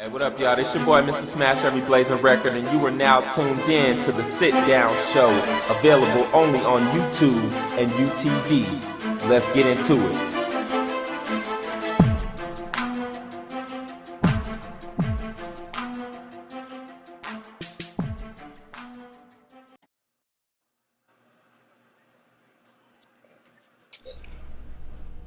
Hey, what up, y'all? This your boy, Mr. Smash Every Blazing Record, and you are now tuned in to the Sit Down Show, available only on YouTube and UTV. Let's get into it.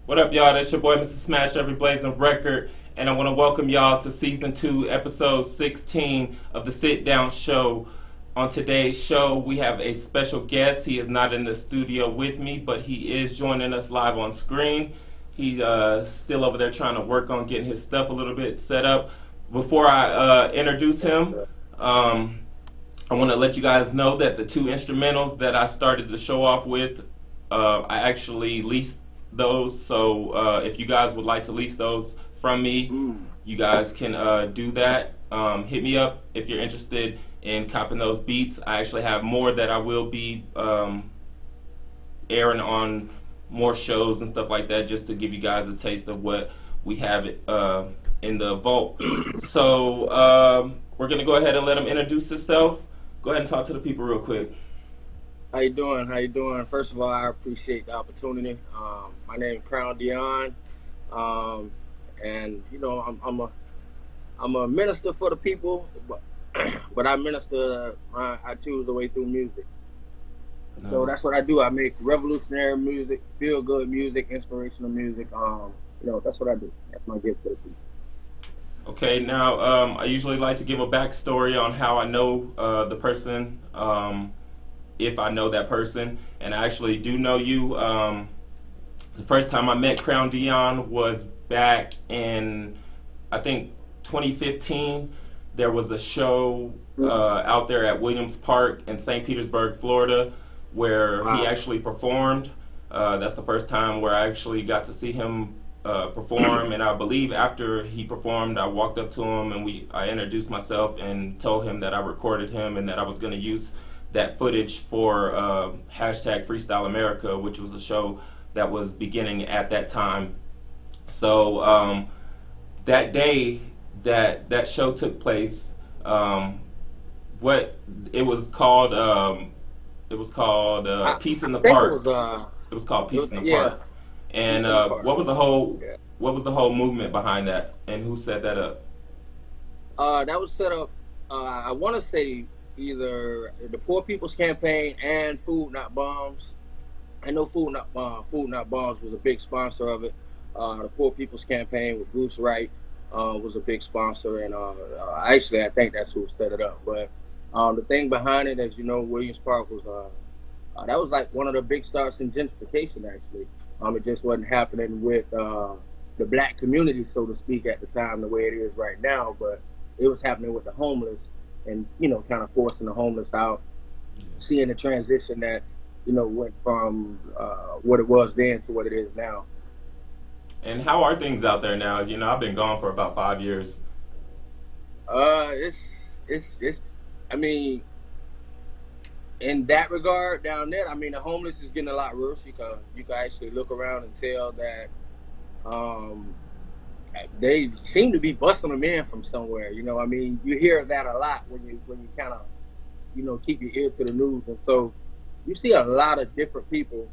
What up, y'all? That's your boy, Mr. Smash Every Blazing Record, and I want to welcome y'all to Season 2, Episode 16 of the Sit Down Show. On today's show, we have a special guest. He is not in the studio with me, but he is joining us live on screen. He's still over there trying to work on getting his stuff a little bit set up. Before I introduce him, I want to let you guys know that the two instrumentals that I started the show off with, I actually leased those. So if you guys would like to lease those from me, you guys can do that. Hit me up if you're interested in copping those beats. I actually have more that I will be airing on more shows and stuff like that, just to give you guys a taste of what we have in the vault. So we're gonna go ahead and let him introduce himself. Go ahead and talk to the people real quick. How you doing? How you doing? First of all, I appreciate the opportunity. My name is Krown Deon, and you know I'm a minister for the people, but I minister. I choose the way through music. Nice. So that's what I do. I make revolutionary music, feel good music, inspirational music. That's what I do. That's my gift to the people. Okay, now I usually like to give a backstory on how I know the person. If I know that person, and I actually do know you. The first time I met Krown Deon was back in, I think, 2015. There was a show out there at Williams Park in St. Petersburg, Florida, where he actually performed. That's the first time where I actually got to see him perform, and I believe after he performed, I walked up to him and I introduced myself and told him that I recorded him and that I was going to use that footage for hashtag Freestyle America, which was a show that was beginning at that time. So that day that show took place, what it was called Peace in the Park. It was called Peace in the Park. And what was the whole movement behind that, and who set that up? That was set up. I want to say either the Poor People's Campaign and Food Not Bombs. I know Food Not Bombs was a big sponsor of it. The Poor People's Campaign with Bruce Wright was a big sponsor, and actually I think that's who set it up. But the thing behind it, as you know, Williams Park was that was like one of the big starts in gentrification. Actually, it just wasn't happening with the black community, so to speak, at the time the way it is right now, but it was happening with the homeless. And, kind of forcing the homeless out, seeing the transition that, went from what it was then to what it is now. And how are things out there now? I've been gone for about 5 years. I mean, in that regard down there, I mean, the homeless is getting a lot worse. You can actually look around and tell that they seem to be busting them in from somewhere. I mean, you hear that a lot when you kind of, keep your ear to the news. And so you see a lot of different people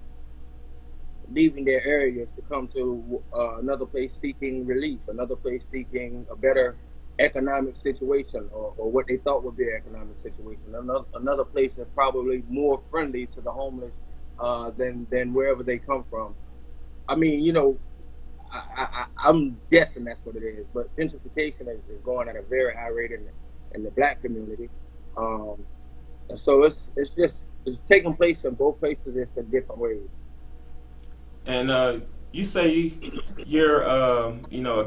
leaving their areas to come to another place seeking relief, another place seeking a better economic situation or what they thought would be an economic situation. Another place that's probably more friendly to the homeless than wherever they come from. I mean, I'm guessing that's what it is, but gentrification is going at a very high rate in the black community. And so it's taking place in both places, just in different ways. And you say you're a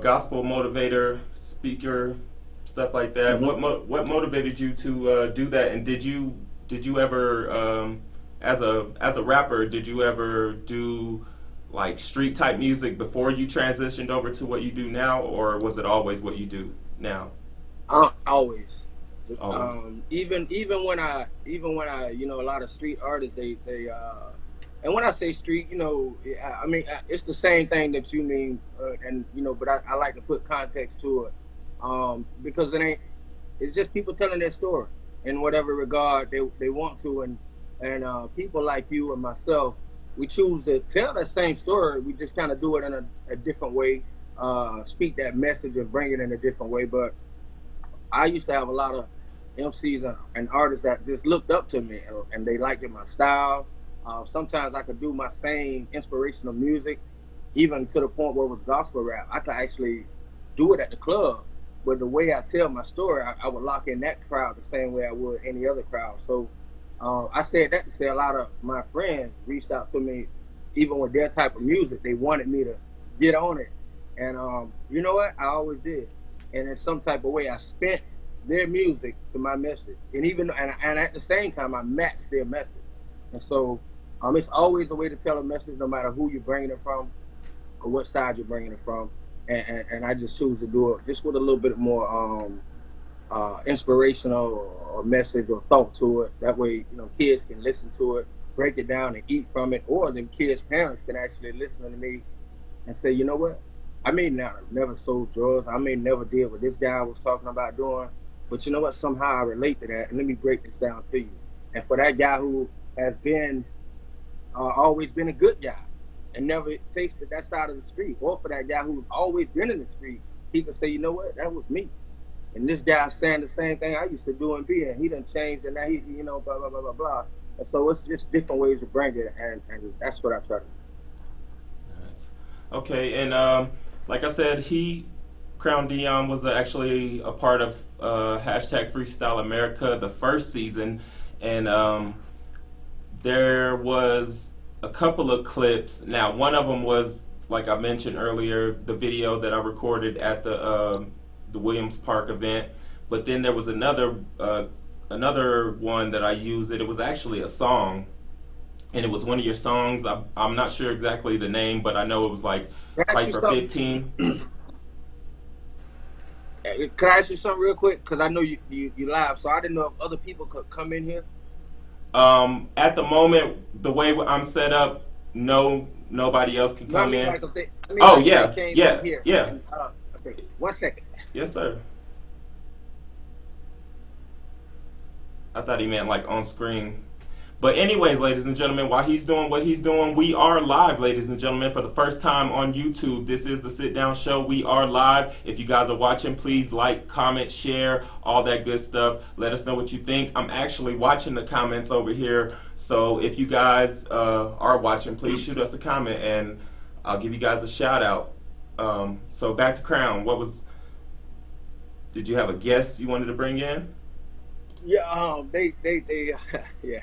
gospel motivator, speaker, stuff like that. Mm-hmm. What motivated you to do that? And did you ever as a rapper, did you ever do like street type music before you transitioned over to what you do now, or was it always what you do now? Always. Even when I a lot of street artists they and when I say street, I mean it's the same thing that you mean, but I like to put context to it. because it's just people telling their story in whatever regard they want to, and people like you and myself, we choose to tell that same story. We just kind of do it in a different way, speak that message and bring it in a different way. But I used to have a lot of MCs and artists that just looked up to me, and they liked my style. Sometimes I could do my same inspirational music, even to the point where it was gospel rap. I could actually do it at the club, but the way I tell my story, I would lock in that crowd the same way I would any other crowd. So I said that to say a lot of my friends reached out to me, even with their type of music. They wanted me to get on it, and you know what? I always did. And in some type of way, I spent their music to my message, and and at the same time, I matched their message. And so, it's always a way to tell a message, no matter who you're bringing it from or what side you're bringing it from. And I just choose to do it just with a little bit more inspirational or message or thought to it. That way, kids can listen to it, break it down, and eat from it, or the kids' parents can actually listen to me and say, you know what? I may not have never sold drugs. I may never did what this guy was talking about doing. But you know what? Somehow I relate to that. And let me break this down to you. And for that guy who has been, always been a good guy and never tasted that side of the street, or for that guy who's always been in the street, he can say, you know what? That was me. And this guy's saying the same thing I used to do and be, and he done changed, and now he, blah, blah, blah, blah, blah. And so it's just different ways to bring it, and that's what I try to do. Nice. Okay, and like I said, Krown Deon was actually a part of hashtag Freestyle America the first season, and there was a couple of clips. Now, one of them was, like I mentioned earlier, the video that I recorded at the Williams Park event. But then there was another one that I used. It was actually a song, and it was one of your songs. I'm not sure exactly the name, but I know it was like Fight for 15. Could I ask you something real quick? Because I know you live, so I didn't know if other people could come in here. At the moment, the way I'm set up, no, nobody else can come in. Like Yeah. And, okay, 1 second. Yes, sir. I thought he meant like on screen. But anyways, ladies and gentlemen, while he's doing what he's doing, we are live, ladies and gentlemen, for the first time on YouTube. This is the Sit Down Show. We are live. If you guys are watching, please like, comment, share, all that good stuff. Let us know what you think. I'm actually watching the comments over here. So if you guys are watching, please shoot us a comment, and I'll give you guys a shout out. So back to Krown. Did you have a guest you wanted to bring in? Yeah, yeah.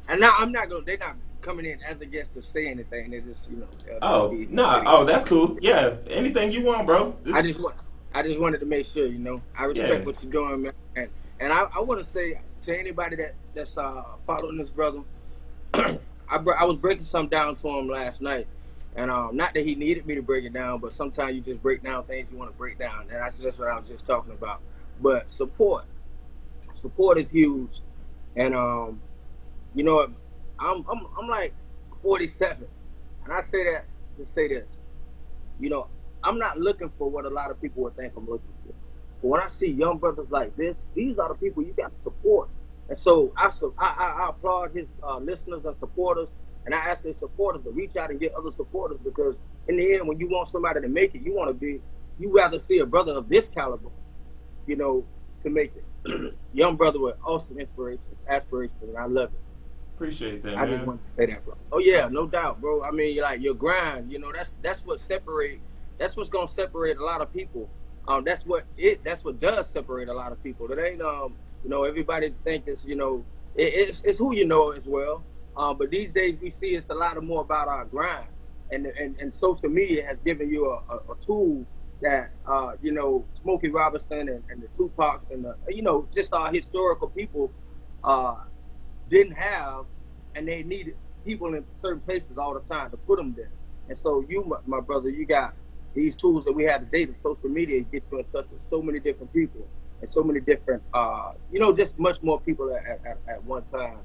And now they're not coming in as a guest to say anything. They just, that's cool. Yeah, anything you want, bro. I just wanted to make sure, I respect what you're doing, man. And I want to say to anybody that's following this brother, I was breaking something down to him last night, and not that he needed me to break it down, but sometimes you just break down things you want to break down, and that's just what I was just talking about. But support is huge, and I'm like 47, and I say that to say this. I'm not looking for what a lot of people would think I'm looking for. But when I see young brothers like this, these are the people you got to support. And so I applaud his listeners and supporters, and I ask their supporters to reach out and get other supporters, because in the end, when you want somebody to make it, you rather see a brother of this caliber, to make it. Young brother with awesome inspiration, aspiration, and I love it. Appreciate that, man. I just wanted to say that, bro. Oh yeah, no doubt, bro. I mean, like your grind, that's what's gonna separate a lot of people. That's what does separate a lot of people. It ain't everybody think it's who you know as well. But these days we see it's a lot more about our grind, and social media has given you a tool that Smokey Robinson and the Tupacs and just our historical people didn't have, and they needed people in certain places all the time to put them there. And so you, my brother, you got these tools that we have today, the social media, get you in touch with so many different people and so many different, just much more people at one time.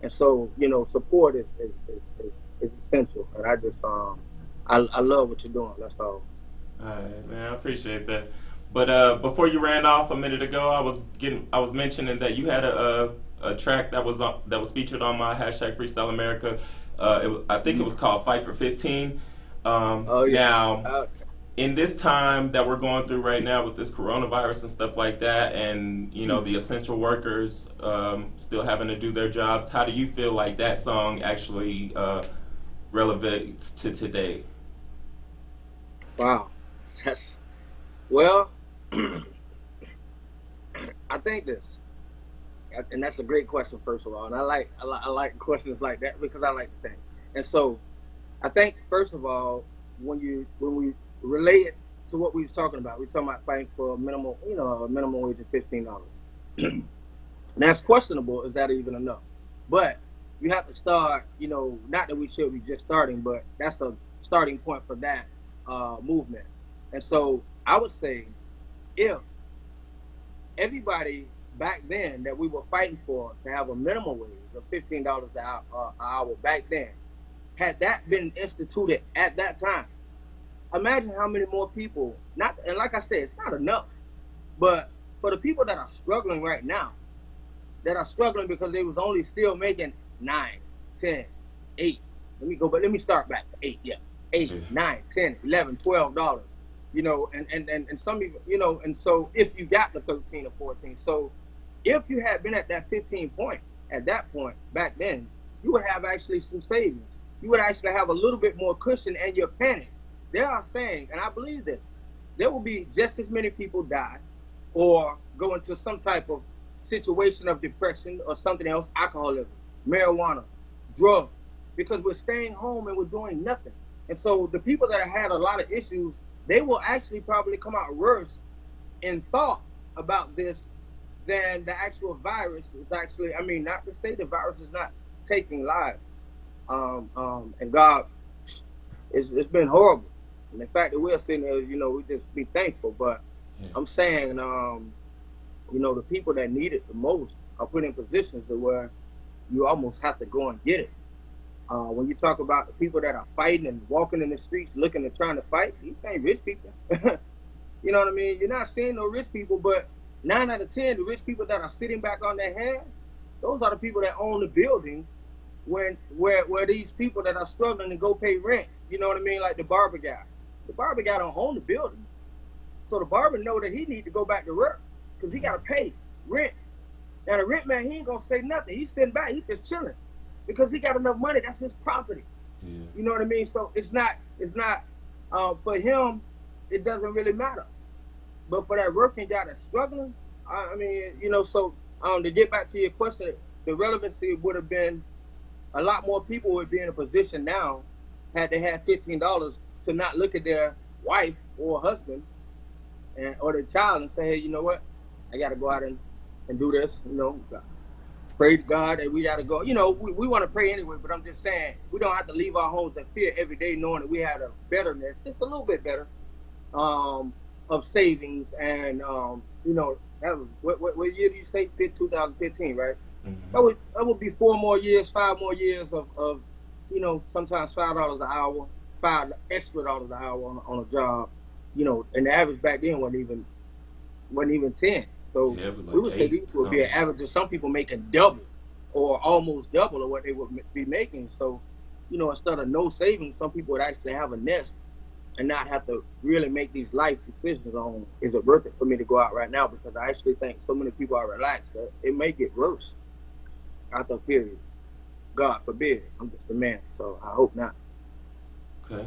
And so, support is essential. And I just, I love what you're doing. That's all. All right, man. I appreciate that. But before you ran off a minute ago, I was mentioning that you had a track that was featured on my hashtag Freestyle America. I think it was called Fight for 15. Oh yeah. Now, Uh, in this time that we're going through right now with this coronavirus and stuff like that, and the essential workers still having to do their jobs, how do you feel like that song actually relevates to today? wow. That's well. I think this, and that's a great question. First of all, and I like questions like that because I like to think. And so I think first of all, when we relate it to what we was talking about, we talking about fighting for a minimum, a minimum wage of $15. And that's questionable. Is that even enough? But you have to start. Not that we should be just starting, but that's a starting point for that movement. And so I would say if everybody back then that we were fighting for to have a minimum wage of $15 an hour back then, had that been instituted at that time, imagine how many more people. Not and like I said, it's not enough, but for the people that are struggling right now, that are struggling because they was only still making 9, 10, 8. Let me start back to 8. Yeah, 8, 9, 10, 11, $12. And some even, and so if you got the 13 or 14, so if you had been at that 15 point at that point back then, you would have actually some savings. You would actually have a little bit more cushion and your panic. They are saying, and I believe this, there will be just as many people die or go into some type of situation of depression or something else, alcoholism, marijuana, drugs, because we're staying home and we're doing nothing. And so the people that have had a lot of issues, they will actually probably come out worse in thought about this than the actual virus is actually. I mean, not to say the virus is not taking lives, and God, it's been horrible. And the fact that we're sitting there, we just be thankful. But Yeah. I'm saying, the people that need it the most are put in positions to where you almost have to go and get it. When you talk about the people that are fighting and walking in the streets looking and trying to fight, these ain't rich people. You know what I mean? You're not seeing no rich people, but 9 out of 10, the rich people that are sitting back on their hands, those are the people that own the buildings where these people that are struggling to go pay rent, you know what I mean? Like the barber guy. The barber guy don't own the building. So the barber know that he need to go back to work because he got to pay rent. Now the rent man, he ain't going to say nothing. He's sitting back. He's just chilling because he got enough money. That's his property. Yeah. You know what I mean? So it's not for him, it doesn't really matter. But for that working guy that's struggling, I mean, so to get back to your question, the relevancy would have been a lot more people would be in a position now had they had $15 to not look at their wife or husband or their child and say, hey, you know what? I got to go out and do this, pray to God that we got to go. We want to pray anyway, but I'm just saying we don't have to leave our homes in fear every day knowing that we had a betterness, just a little bit better, of savings. And, that was, what year did you say? 2015, right? Mm-hmm. That would be 5 more years of sometimes $5 an hour, $5 extra dollars an hour on a job, and the average back then wasn't even 10. So Yeah, it was like we would say 8, these would be an average of some people making double or almost double of what they would be making. So, instead of no savings, some people would actually have a nest and not have to really make these life decisions on, is it worth it for me to go out right now? Because I actually think so many people are relaxed that it may get worse after a period. God forbid. I'm just a man, so I hope not. Okay.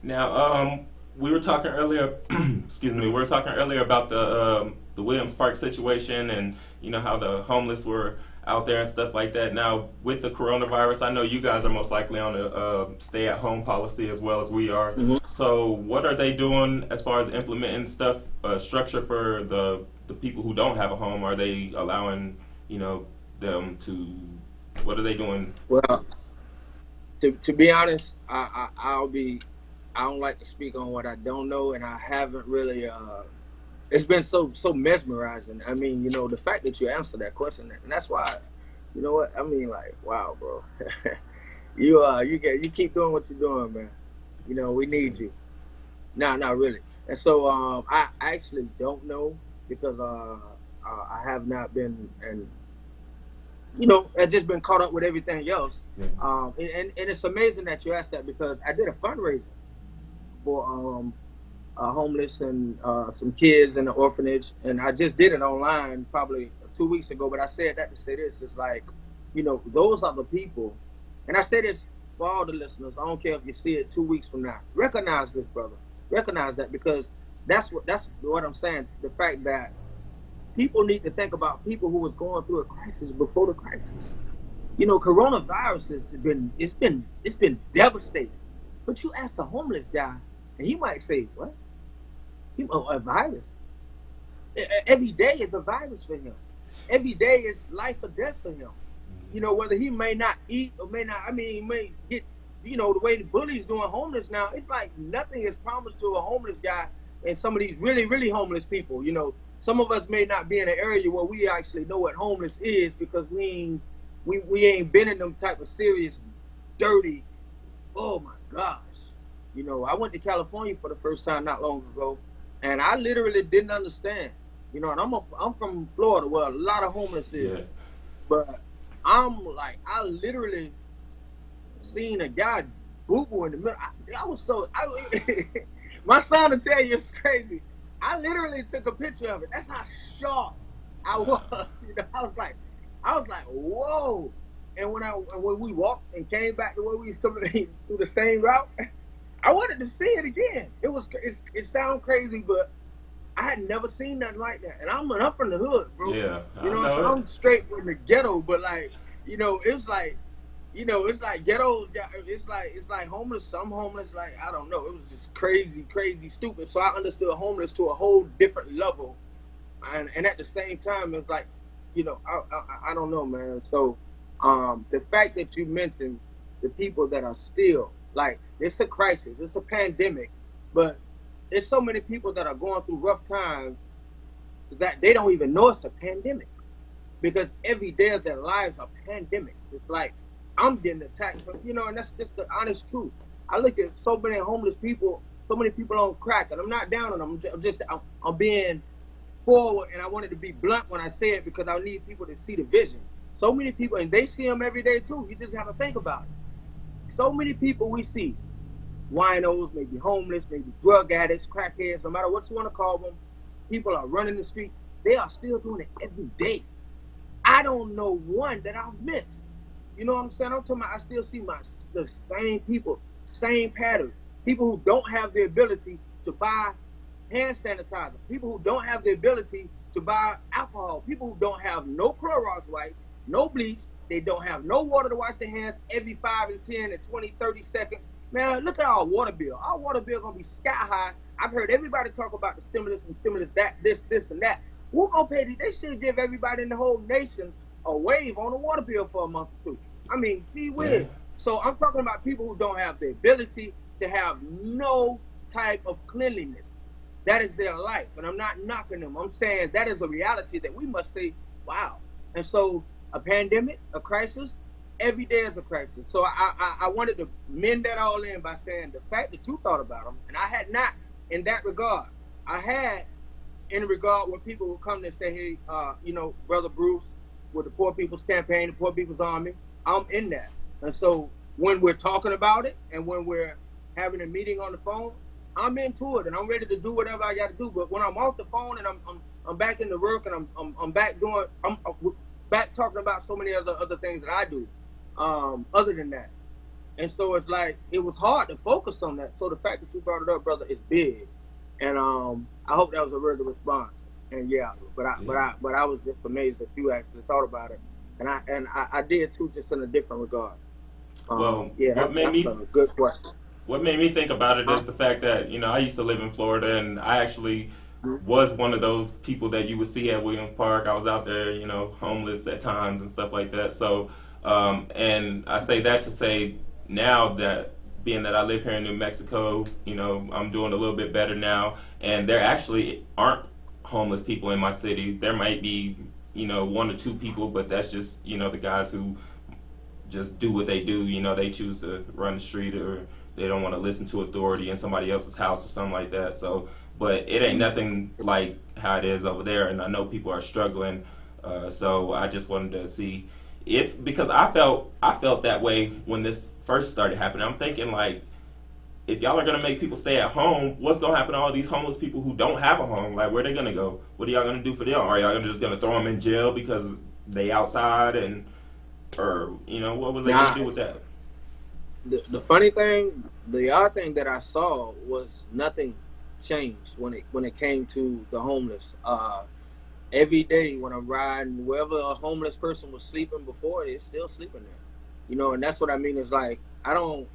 Now, we were talking earlier. Excuse me. We were talking earlier about the Williams Park situation, and how the homeless were out there and stuff like that. Now, with the coronavirus, I know you guys are most likely on a stay-at-home policy as well as we are. Mm-hmm. So, what are they doing as far as implementing structure for the people who don't have a home? Are they allowing them to? What are they doing? Well, to be honest, I don't like to speak on what I don't know, and I haven't really. It's been so mesmerizing. I mean, the fact that you answered that question, and that's why, you know what I mean. Like, wow, bro, you keep doing what you're doing, man. We need you. Nah, not really. And so I actually don't know because I have not been, and I've just been caught up with everything else. Yeah. And it's amazing that you asked that because I did a fundraiser for homeless and some kids in the orphanage, and I just did it online probably 2 weeks ago. But I said that to say this: it's like, those are the people, and I say this for all the listeners. I don't care if you see it 2 weeks from now. Recognize this, brother. Recognize that because that's what I'm saying. The fact that people need to think about people who was going through a crisis before the crisis. Coronavirus it's been devastating. But you ask a homeless guy, and he might say, "What? A virus? Every day is a virus for him. Every day is life or death for him. Whether he may not eat or may not. I mean, he may get. The way the bullies doing homeless now, it's like nothing is promised to a homeless guy and some of these really, really homeless people. Some of us may not be in an area where we actually know what homeless is because we ain't been in them type of serious, dirty. Oh my gosh. I went to California for the first time not long ago, and I literally didn't understand. And I'm from Florida where a lot of homeless is, Yeah. but I'm like I literally seen a guy boo boo in the middle. I was so my son will tell you it's crazy. I literally took a picture of it. That's how shocked I was. Wow. I was like, whoa. And when we walked and came back to where we was coming through the same route, I wanted to see it again. It sounds crazy, but I had never seen nothing like that. And I'm from the hood, bro. Yeah. I So know I'm it. straight from the ghetto, but like, it's like ghettos. It's like homeless. Some homeless, like I don't know. It was just crazy, crazy, stupid. So I understood homeless to a whole different level, and at the same time, it's like, I don't know, man. So, the fact that you mentioned the people that are still like it's a crisis, it's a pandemic, but there's so many people that are going through rough times that they don't even know it's a pandemic because every day of their lives are pandemics. It's like I'm getting attacked, and that's just the honest truth. I look at so many homeless people, so many people on crack, and I'm not down on them. I'm being forward, and I wanted to be blunt when I say it because I need people to see the vision. So many people, and they see them every day too. You just have to think about it. So many people we see, winos, maybe homeless, maybe drug addicts, crackheads, no matter what you want to call them. People are running the street. They are still doing it every day. I don't know one that I've missed. You know what I'm saying? I'm talking about I still see the same people, same pattern. People who don't have the ability to buy hand sanitizer. People who don't have the ability to buy alcohol. People who don't have no Clorox wipes, no bleach. They don't have no water to wash their hands every 5 and 10 and 20, 30 seconds. Man, look at our water bill. Our water bill gonna be sky high. I've heard everybody talk about the stimulus and stimulus that, this, and that. Who gonna pay these? They should give everybody in the whole nation a waive on the water bill for a month or two. I mean, gee Yeah. whiz. So I'm talking about people who don't have the ability to have no type of cleanliness. That is their life. And I'm not knocking them. I'm saying that is a reality that we must say, wow. And so a pandemic, a crisis, every day is a crisis. So I wanted to mend that all in by saying the fact that you thought about them, and I had not in that regard. I had in regard where people would come and say, hey, Brother Bruce, with the Poor People's Campaign, the Poor People's Army, I'm in that. And so when we're talking about it and when we're having a meeting on the phone, I'm into it and I'm ready to do whatever I got to do. But when I'm off the phone and I'm back into work and I'm back doing I'm back talking about so many other things that I do, other than that. And so it's like it was hard to focus on that. So the fact that you brought it up, brother, is big. And I hope that was a really good response. And yeah, but I was just amazed that you actually thought about it. And I did too, just in a different regard. Well, Yeah, what made that's me a good question. what made me think about it Uh, is the fact that I used to live in Florida, and I actually was one of those people that you would see at Williams Park. I was out there, homeless at times and stuff like that. So, and I say that to say now that being that I live here in New Mexico, I'm doing a little bit better now, and there actually aren't homeless people in my city. There might be, one or two people, but that's just, the guys who just do what they do. They choose to run the street or they don't want to listen to authority in somebody else's house or something like that. So, but it ain't nothing like how it is over there. And I know people are struggling. So I just wanted to see if, because I felt that way when this first started happening. I'm thinking like, if y'all are gonna make people stay at home, what's gonna happen to all these homeless people who don't have a home? Like, where they gonna go? What are y'all gonna do for them? Are y'all just gonna throw them in jail because they outside, and or what was they gonna do with that? The funny thing, the odd thing that I saw was nothing changed when it came to the homeless. Every day when I'm riding, wherever a homeless person was sleeping before, they're still sleeping there. And that's what I mean. Is like I don't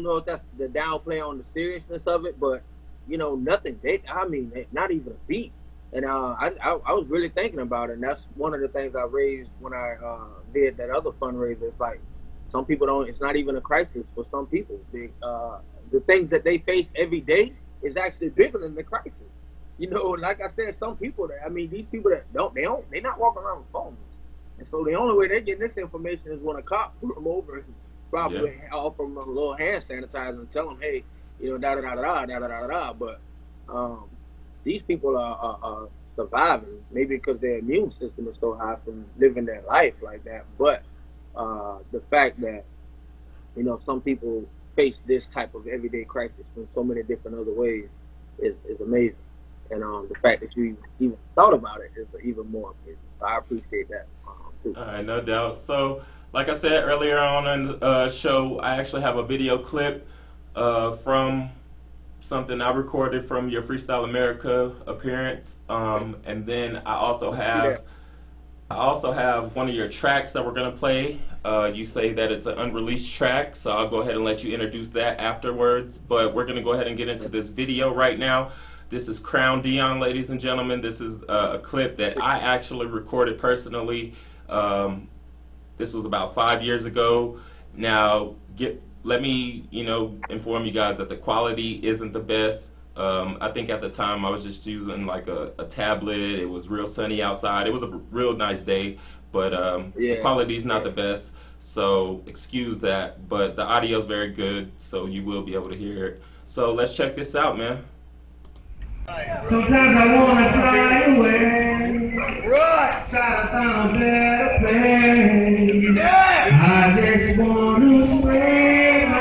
know if that's the downplay on the seriousness of it, but nothing. Not even a beat. And I was really thinking about it, and that's one of the things I raised when I did that other fundraiser. It's like some people don't. It's not even a crisis for some people. The things that they face every day is actually bigger than the crisis. Like I said, some people these people that they're not walking around with phones, and so the only way they're getting this information is when a cop pull them over and probably offer them a little hand sanitizer and tell them, hey, da da da da da da da da. But these people are surviving, maybe because their immune system is so high from living their life like that. But the fact that some people face this type of everyday crisis from so many different other ways is amazing. And the fact that you even thought about it is even more amazing. So I appreciate that too. All right, no doubt. So, like I said earlier on in the show, I actually have a video clip from something I recorded from your Freestyle America appearance, and then I also have one of your tracks that we're gonna play. You say that it's an unreleased track, so I'll go ahead and let you introduce that afterwards. But we're gonna go ahead and get into this video right now. This is Krown Deon, ladies and gentlemen. This is a clip that I actually recorded personally. This was about 5 years ago. Now, let me inform you guys that the quality isn't the best. I think at the time I was just using like a tablet. It was real sunny outside. It was a real nice day, but the quality is not the best. So excuse that, but the audio is very good, so you will be able to hear it. So let's check this out, man. Sometimes I wanna fly away, right. Try to find a better place. Yeah. I just wanna spread my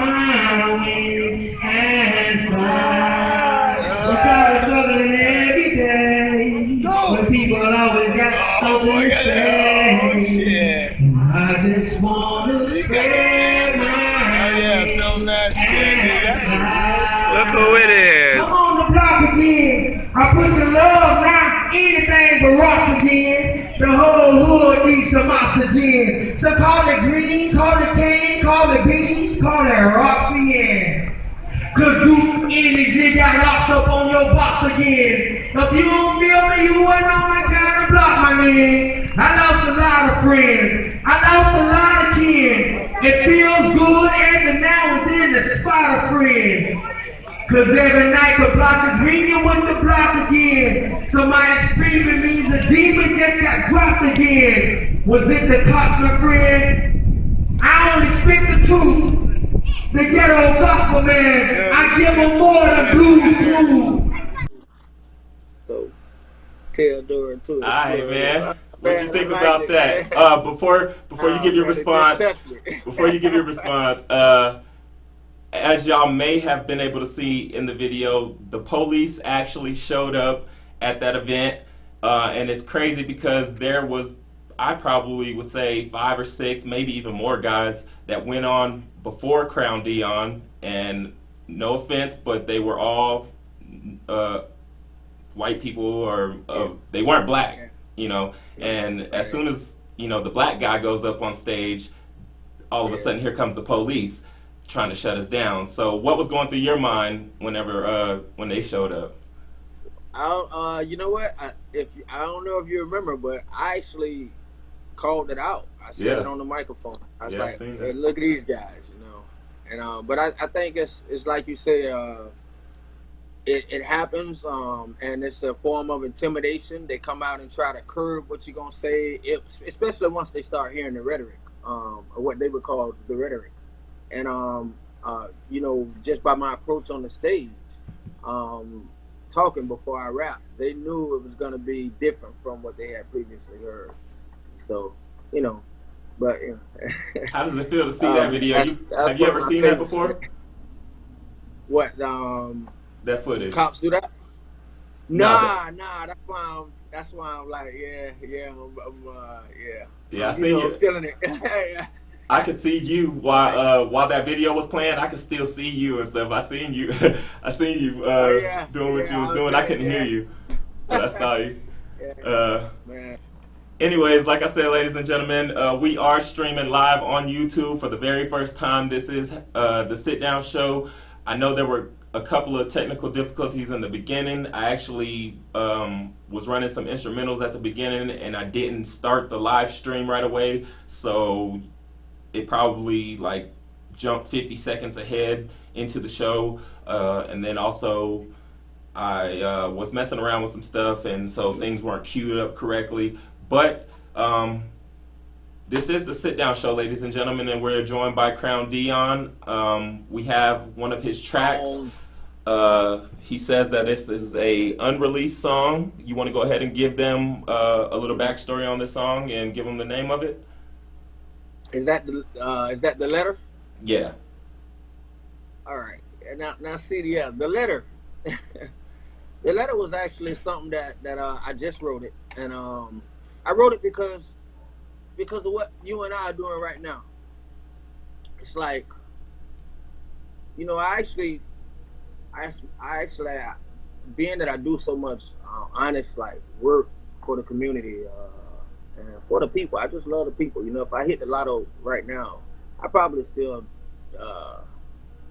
wings and fly. We're trying to struggle every day, but people always got something to say. I just wanna spread my wings and fly. Look who it is. Come on the block again. I put some love now, anything but rocks again. The whole hood needs some oxygen. So call it green, call it tan, call it beans, call it rocks again. Cause Duke Energy got locked up on your box again. If you don't feel me, you wouldn't know my kind of block, my man. I lost a lot of friends. I lost a lot of kin. It feels good every now and then to spot a friend. Cause every night the block is ringing with the block again. Somebody screaming means a demon just got dropped again. Was it the cops, my friend? I only speak the truth. The ghetto gospel man, I give them more than blues. So, tell Doran to All right, man. What do you think about that? Before you give your response, as y'all may have been able to see in the video, the police actually showed up at that event, and it's crazy because there was, I probably would say 5 or 6, maybe even more guys that went on before Krown Deon, and no offense, but they were all white people, or they weren't black, and as soon as the black guy goes up on stage, all of a sudden here comes the police trying to shut us down. So what was going through your mind whenever when they showed up? You know what? I don't know if you remember, but I actually called it out. I said it on the microphone. I was like, hey, "Look at these guys," And but I think it's like you say, it happens, and it's a form of intimidation. They come out and try to curb what you're gonna say, especially once they start hearing the rhetoric, or what they would call the rhetoric. And just by my approach on the stage, talking before I rapped. They knew it was gonna be different from what they had previously heard. So, you know, but you know, How does it feel to see that video? that's Have you one of ever my seen that favorites. before? What That footage? cops do that? No. Nah. That's why I'm like, yeah. Yeah. Yeah, I see I'm you. feeling it. I could see you while that video was playing. I could still see you and stuff. I seen you. I seen you Oh yeah, doing what you was I doing. I couldn't hear you, but I saw you. Yeah, man. Anyways, like I said, ladies and gentlemen, we are streaming live on YouTube for the very first time. This is the Sit Down Show. I know there were a couple of technical difficulties in the beginning. I actually was running some instrumentals at the beginning, and I didn't start the live stream right away, so it probably like jumped 50 seconds ahead into the show, and then also I was messing around with some stuff, and so things weren't queued up correctly. But this is the Sit Down Show, ladies and gentlemen, and we're joined by Krown Deon. We have one of his tracks. He says that this is a unreleased song. You want to go ahead and give them a little backstory on this song and give them the name of it? Is that the letter? Yeah. All right. Now see, the letter. The letter was actually something that I just wrote it, and I wrote it because of what you and I are doing right now. It's like, I actually, being that I do so much honest like work for the community and for the people. I just love the people. If I hit the lotto right now, I probably still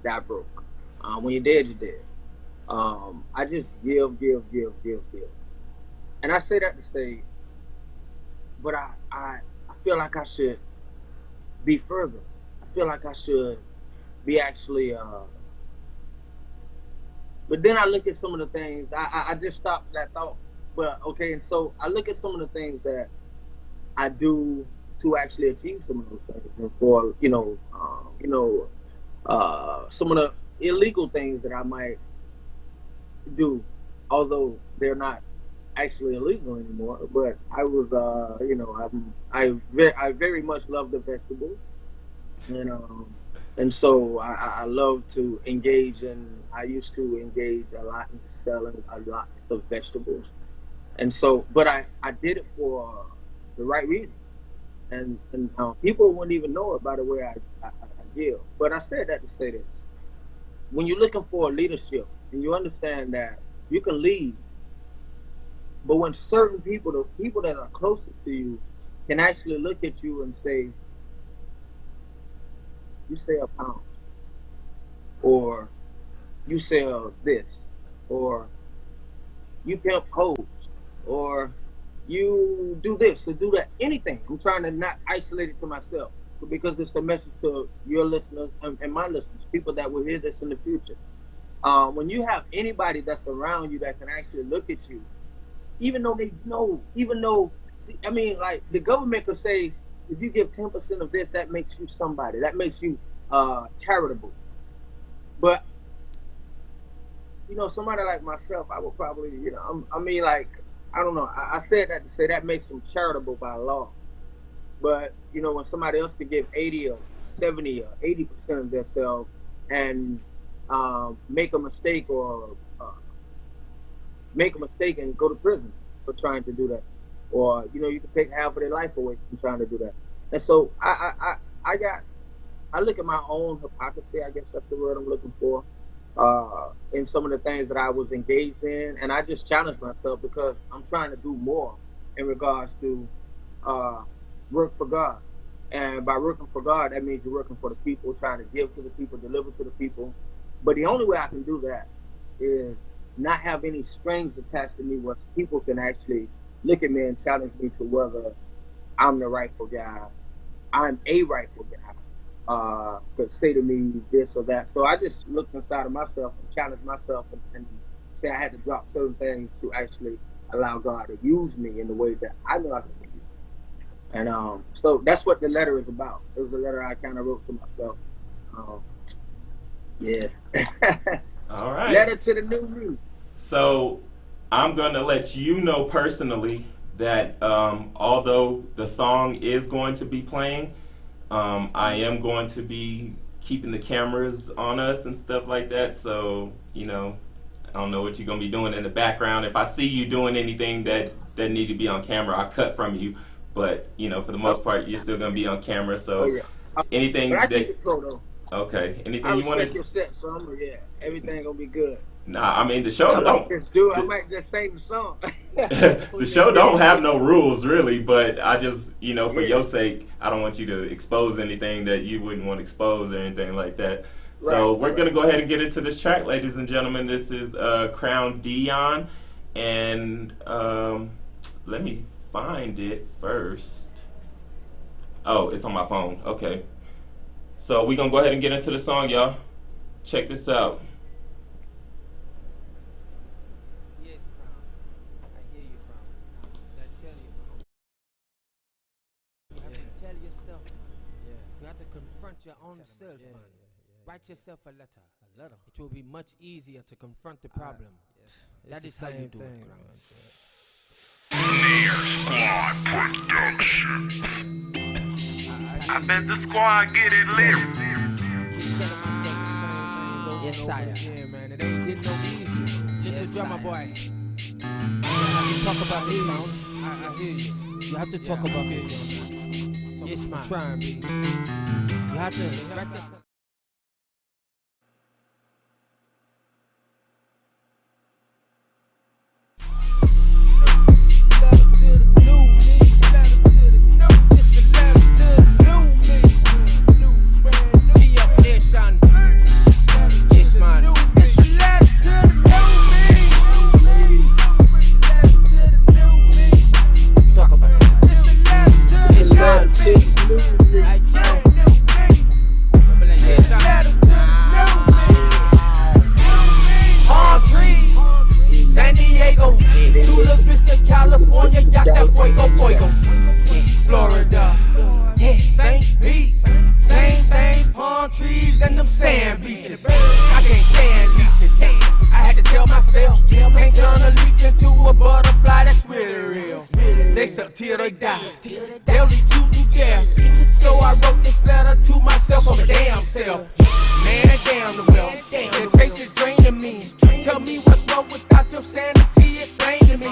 die broke. When you're dead, you're dead. I just give. And I say that to say, but I feel like I should be further. I feel like I should be actually, but then I look at some of the things, I just stopped that thought. But okay, and so I look at some of the things that I do to actually achieve some of those things. And for, some of the illegal things that I might do, although they're not actually illegal anymore, but I was, I very much love the vegetables, and so I love to engage I used to engage a lot in selling a lot of vegetables, and so, but I did it for the right reason, and people wouldn't even know it by the way I give. But I said that to say this: when you're looking for leadership, and you understand that you can lead, but when certain people, the people that are closest to you, can actually look at you and say, you sell pounds, or you sell this, or you pimp hoes, or you do this or do that, anything. I'm trying to not isolate it to myself, because it's a message to your listeners and my listeners, people that will hear this in the future. When you have anybody that's around you that can actually look at you, even though they know, like the government could say, if you give 10% of this, that makes you somebody, that makes you charitable. But somebody like myself, I would probably, I don't know. I said that to say that makes them charitable by law. But when somebody else could give 80 or 70 or 80% of themselves and make a mistake and go to prison for trying to do that, or you can take half of their life away from trying to do that. And so I look at my own hypocrisy, I guess that's the word I'm looking for, in some of the things that I was engaged in, and I just challenge myself because I'm trying to do more in regards to work for God. And by working for God, that means you're working for the people, trying to give to the people, deliver to the people. But the only way I can do that is not have any strings attached to me where people can actually look at me and challenge me to whether I'm the rightful guy, I'm a rightful guy, could say to me this or that. So I just looked inside of myself and challenged myself and say I had to drop certain things to actually allow God to use me in the way that I know I can be used. And so that's what the letter is about. It was a letter I kind of wrote to myself. Yeah. All right. Letter to the new me. So I'm gonna let you know personally that although the song is going to be playing, I am going to be keeping the cameras on us and stuff like that. So I don't know what you're gonna be doing in the background. If I see you doing anything that need to be on camera, I'll cut from you. But for the most part, you're still gonna be on camera. So yeah. anything But I that keep it pro though. okay, I anything you want respect to? your set, so everything gonna be good. Nah, I mean the show I don't. might just do it. I might just sing the song. The show don't have no rules really, but I just for Yeah. your sake, I don't want you to expose anything that you wouldn't want exposed or anything like that. So we're gonna go ahead and get into this track, ladies and gentlemen. This is Krown Deon, and let me find it first. Oh, it's on my phone. Okay, so we're gonna go ahead and get into the song, y'all. Check this out. Yes, Krown. I hear you, Krown. I tell you, you have to tell yourself, man. You have to confront your own self, man. Write yourself a letter. It will be much easier to confront the problem. That is how you do it, Krown. I bet the squad get it lit. Keep telling myself the same things over and over again, man. It ain't getting no easier. Little drummer boy. You have to talk about this, man. I hear you. You have to talk about this. Yes, man. Try and be. You have to write yourself. California, got that fuego. Florida, St. Pete, same things, palm trees and them sand beaches. I can't stand leeches. I had to tell myself, can't turn a leech into a butterfly, that's really real. They suck till they die, they'll lead you to death. So I wrote this letter to myself on my damn self. Man, damn the well, the taste is draining me. Tell me what's wrong without your sanity, explain to me.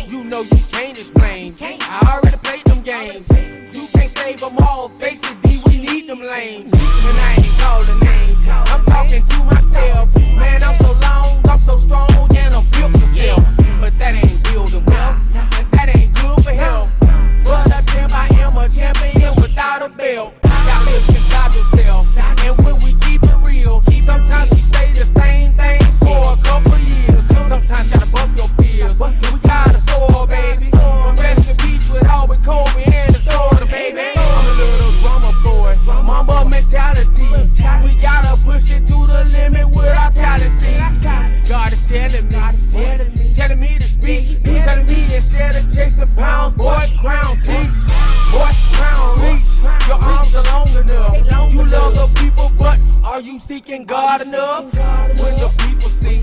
You know you can't explain. I already played them games. You can't save them all. Face it, D, we need them lanes. And I ain't calling names. I'm talking to myself. Man, I'm so long, I'm so strong, and I'm built for still. But that ain't building well, and that ain't good for health. But I am a champion without a belt. Y'all live inside yourself. And when we keep it real, sometimes we say the same things for a couple years. Sometimes gotta bump your fears. We gotta soar, baby. And rest in peace with all we cold in the store, baby. I'm a little drummer boy, mamba mentality. We gotta push it to the limit with our talent. See, God is telling me to speak, telling me instead of chasing pounds, boy, crown teach, boy, crown reach. Your arms are long enough. You love the people, but are you seeking God enough? When the people see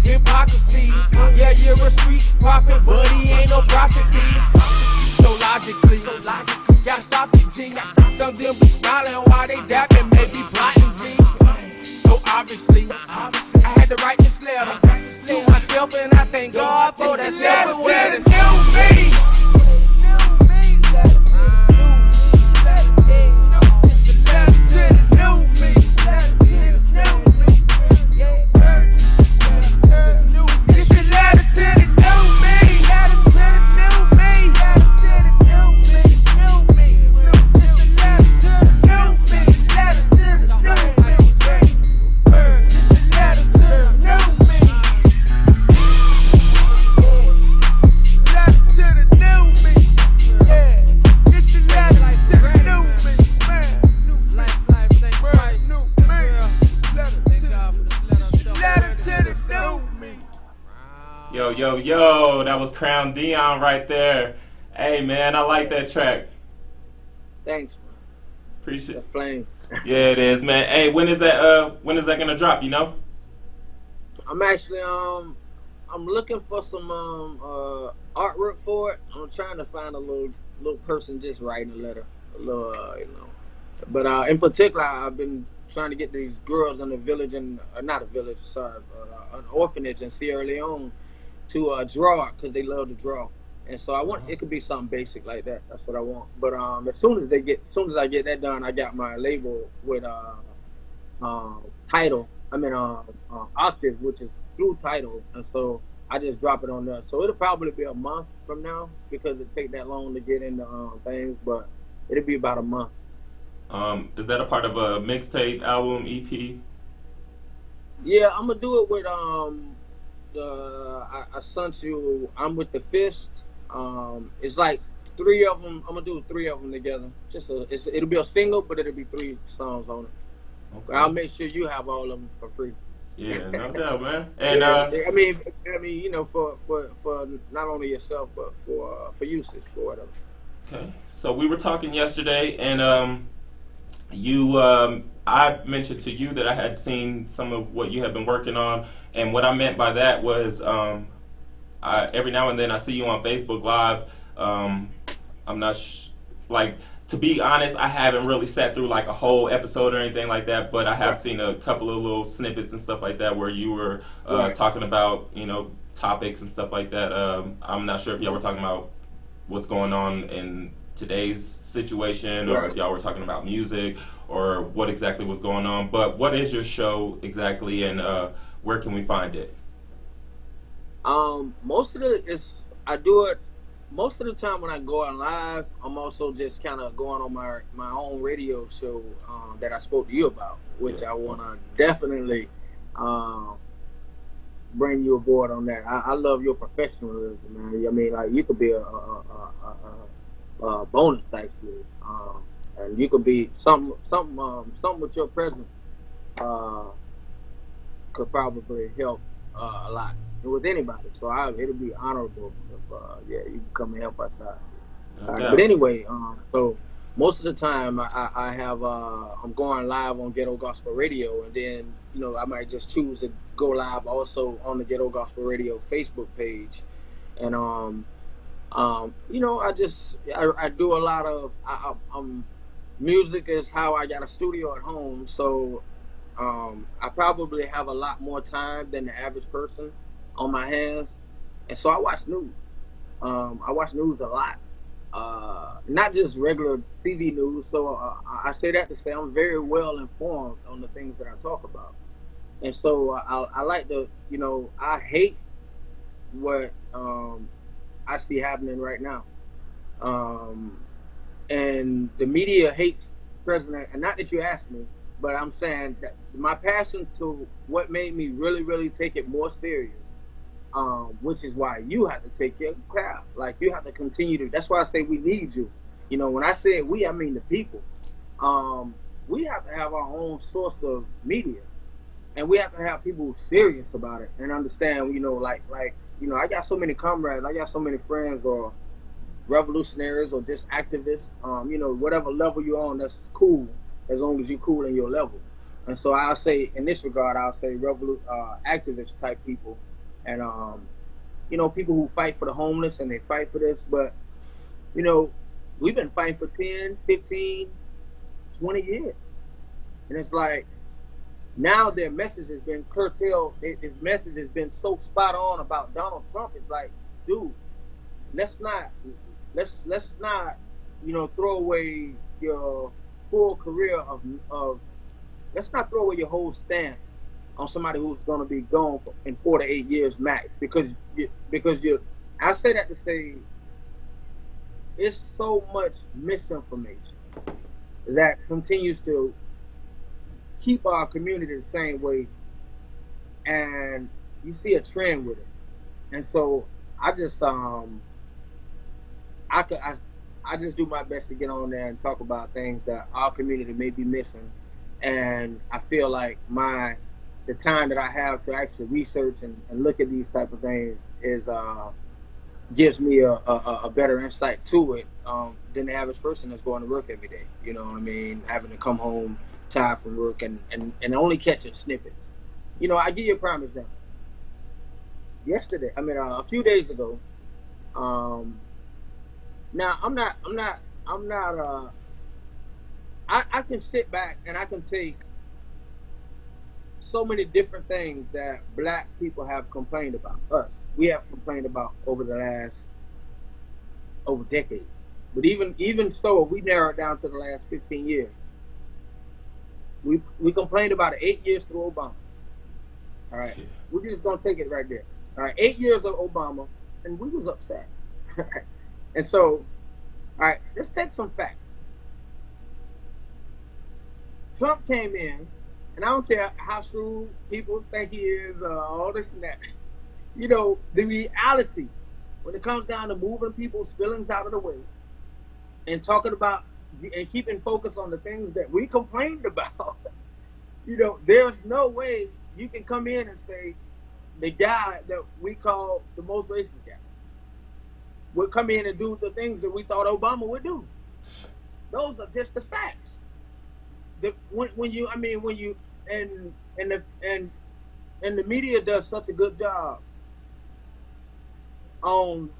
hypocrisy, yeah, you're a street prophet, but he ain't no prophet, B. So logically, gotta stop the G. Some of them be smiling while they dapping, maybe plotting G. So obviously, I had to write this letter to myself, and I thank God for that self-awareness. Yo, that was Krown Deon right there. Hey, man, I like that track. Thanks, man. Appreciate The flame. Yeah, it is, man. Hey, when is that gonna drop, you know? I'm actually I'm looking for some artwork for it. I'm trying to find a little person just writing a letter, a little But in particular, I've been trying to get these girls in the village and not a village, sorry, an orphanage in Sierra Leone to draw because they love to draw. And so I want it could be something basic like that. That's what I want. But as soon as I get that done, I got my label with title. I mean Octave, which is through title, and so I just drop it on there. So it'll probably be a month from now because it take that long to get into things, but it'll be about a month. Is that a part of a mixtape, album, EP? Yeah, I'm gonna do it with I sent you. I'm with the Fist. It's like three of them. I'm gonna do three of them together. It'll be a single, but it'll be 3 songs on it. Okay. I'll make sure you have all of them for free. Yeah, no doubt, man. And I mean, for not only yourself, but for usage, for whatever. okay. So we were talking yesterday, and I mentioned to you that I had seen some of what you have been working on, and what I meant by that was, every now and then I see you on Facebook Live. I'm not to be honest, I haven't really sat through like a whole episode or anything like that, but I have seen a couple of little snippets and stuff like that where you were talking about, topics and stuff like that. I'm not sure if y'all were talking about what's going on in today's situation, or if y'all were talking about music, or what exactly was going on. But what is your show exactly, and where can we find it? Most of I do it most of the time when I go on live. I'm also just kind of going on my own radio show that I spoke to you about, which I want to definitely bring you aboard on that. I love your professionalism, man. I mean, like, you could be a bonus actually, and you could be something with your presence could probably help a lot with anybody. So it'll be honorable if you can come and help us out. But anyway, so most of the time I have I'm going live on Ghetto Gospel Radio, and then I might just choose to go live also on the Ghetto Gospel Radio Facebook page, and I do a lot of music is how I got a studio at home, so I probably have a lot more time than the average person on my hands, and so I watch news. I watch news a lot, not just regular TV news. So I say that to say I'm very well informed on the things that I talk about, and so I like to, I hate what I see happening right now, and the media hates President. And not that you asked me, but I'm saying that my passion to what made me really, really take it more serious, which is why you have to take your craft. Like, you have to continue to. That's why I say we need you. When I say we, I mean the people. We have to have our own source of media, and we have to have people serious about it and understand. I got so many comrades. I got so many friends, or revolutionaries, or just activists. Whatever level you're on, that's cool, as long as you're cool in your level. And so I'll say, in this regard, activist type people, and people who fight for the homeless, and they fight for this. But we've been fighting for 10, 15, 20 years, and it's like now their message has been curtailed. His message has been so spot on about Donald Trump. It's like, dude, let's not throw away your full career of let's not throw away your whole stance on somebody who's going to be gone in 4 to 8 years max, because I say that to say it's so much misinformation that continues to keep our community the same way, and you see a trend with it. And so I just I just do my best to get on there and talk about things that our community may be missing, and I feel like the time that I have to actually research and look at these type of things is gives me a better insight to it than the average person that's going to work every day. You know what I mean? Having to come home tired from work and only catching snippets. I give you a prime example. yesterday. I mean, a few days ago. Now I'm not. I can sit back and I can take so many different things that black people have complained about us. We have complained about over decades. But even so, we narrow it down to the last 15 years. We complained about it 8 years through Obama. All right, we're just gonna take it right there. All right, 8 years of Obama, and we was upset. And so, all right, let's take some facts. Trump came in, and I don't care how shrewd people think he is, all this and that. You know, the reality when it comes down to moving people's feelings out of the way and talking about and keeping focus on the things that we complained about. You know, there's no way you can come in and say the guy that we call the most racist guy would come in and do the things that we thought Obama would do. Those are just the facts. When you and the media does such a good job on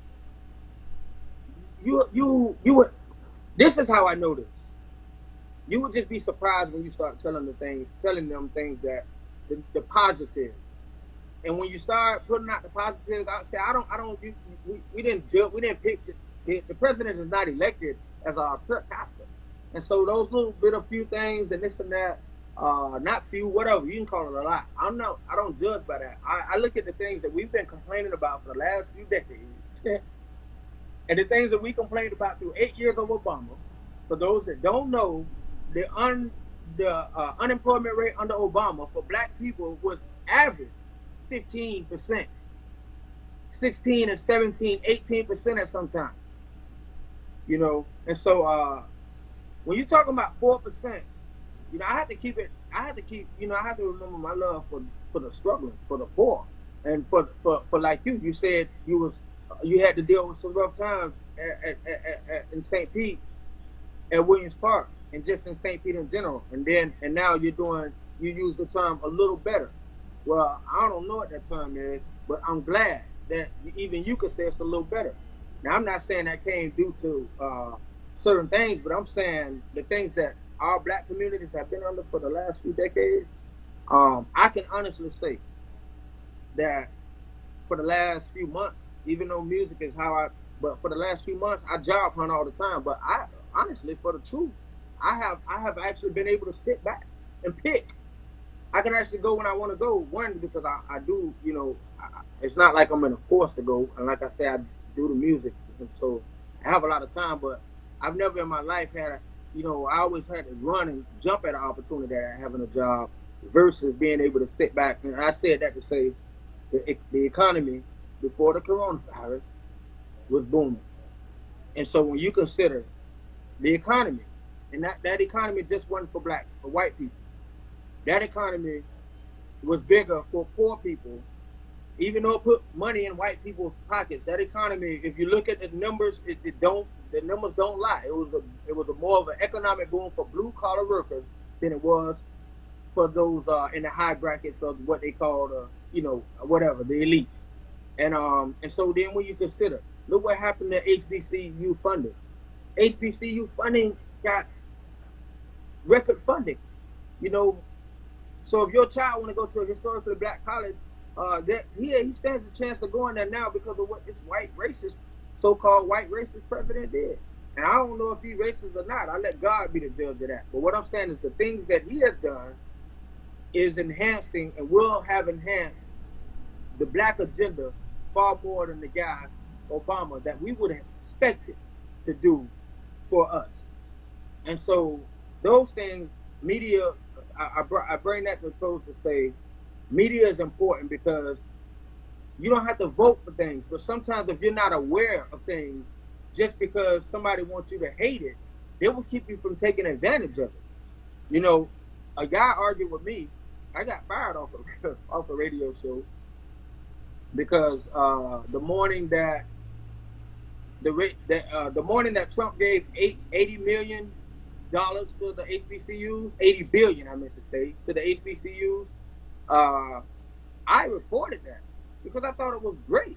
you would. This is how I know this. You would just be surprised when you start telling them things that the positives. And when you start putting out the positives, I say we didn't pick the president is not elected as our pastor. And so those little bit of few things and this and that, not few, whatever, you can call it a lot. I don't judge by that. I look at the things that we've been complaining about for the last few decades. And the things that we complained about through 8 years of Obama. For those that don't know, the unemployment rate under Obama for black people was average 15%, 16 and 17, 18% at some times. You know, and so when you're talking about 4%, you know, I have to remember my love for the struggling, for the poor, and for like you said you had to deal with some rough times in St. Pete at Williams Park and just in St. Pete in general, and now you use the term a little better. Well, I don't know what that term is, but I'm glad that even you could say it's a little better. Now, I'm not saying that came due to certain things, but I'm saying the things that our black communities have been under for the last few decades. I can honestly say that for the last few months, even though music is but for the last few months, I job hunt all the time. But I honestly, for the truth, I have actually been able to sit back and pick. I can actually go when I want to go. One, because I do, you know, it's not like I'm in a force to go. And like I say, I do the music, and so I have a lot of time. But I've never in my life I always had to run and jump at an opportunity at having a job versus being able to sit back. And I said that to say the economy before the coronavirus was booming. And so when you consider the economy, and that economy just wasn't for white people. That economy was bigger for poor people, even though it put money in white people's pockets. That economy, if you look at the numbers, the numbers don't lie. It was a more of an economic boom for blue collar workers than it was for those in the high brackets of what they call the elites. And so then when you consider, look what happened to HBCU funding. HBCU funding got record funding, you know. So if your child want to go to a historically black college, he stands a chance of going there now because of what this so-called white racist president did. And I don't know if he's racist or not. I let God be the judge of that. But what I'm saying is the things that he has done is enhancing and will have enhanced the black agenda far more than the guy Obama that we would have expected to do for us. And so those things, media, I bring that to close to say media is important because you don't have to vote for things, but sometimes if you're not aware of things, just because somebody wants you to hate it, they will keep you from taking advantage of it. You know, a guy argued with me. I got fired off a radio show because the morning that Trump gave $80 million to the HBCUs, $80 billion I meant to say, to the HBCUs, I reported that. because I thought it was great.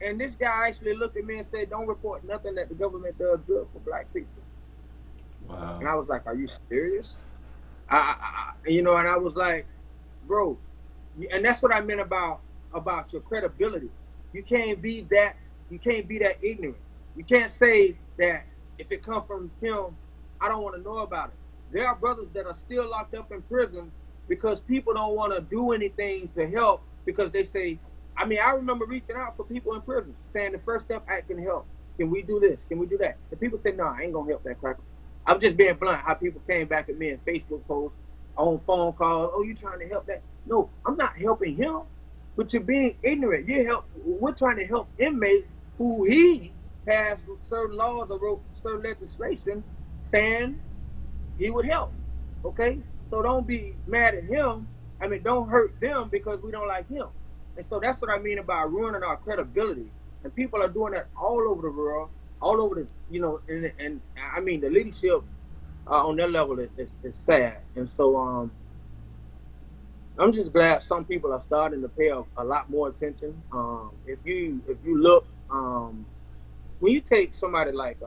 And this guy actually looked at me and said, "Don't report nothing that the government does good for black people." Wow. And I was like, "Are you serious?" And I was like, "Bro," and that's what I meant about your credibility. You can't be that. You can't be that ignorant. You can't say that if it comes from him, I don't want to know about it. There are brothers that are still locked up in prison because people don't want to do anything to help because they say, I mean, I remember reaching out for people in prison saying the First Step Act can help. Can we do this? Can we do that? And people say, no, I ain't going to help that cracker. I'm just being blunt how people came back at me in Facebook posts, on phone calls. Oh, you trying to help that? No, I'm not helping him, but you're being ignorant. We're trying to help inmates who he passed certain laws or wrote certain legislation saying he would help. Okay? So don't be mad at him. I mean, don't hurt them because we don't like him. And so that's what I mean about ruining our credibility. And people are doing that all over the world, all over the, and I mean, the leadership on that level is sad. And so I'm just glad some people are starting to pay a lot more attention. If you look, when you take somebody like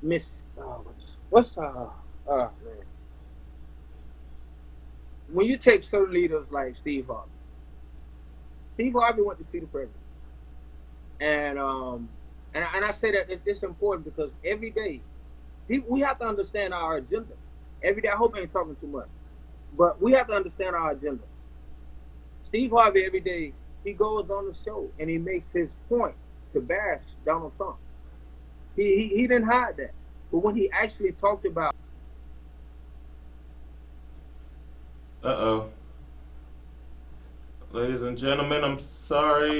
man, when you take certain leaders like Steve Harvey went to see the president, and I say that it's important because every day we have to understand our agenda. Every day, I hope I ain't talking too much, but we have to understand our agenda. Steve Harvey every day he goes on the show and he makes his point to bash Donald Trump. He didn't hide that, but when he actually talked about Ladies and gentlemen, I'm sorry.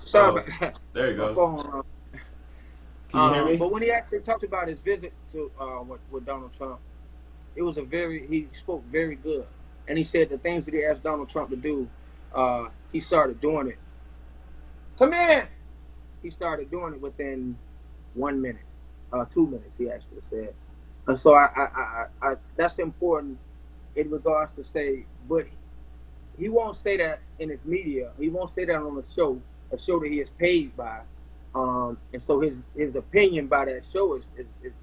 Sorry about that. There you go. Phone, Can you hear me? But when he actually talked about his visit to with Donald Trump, he spoke very good. And he said the things that he asked Donald Trump to do, he started doing it. Come in! He started doing it within 1 minute, 2 minutes, he actually said. And so I that's important in regards to say, but he won't say that in his media. He won't say that on a show that he is paid by. And so his opinion by that show is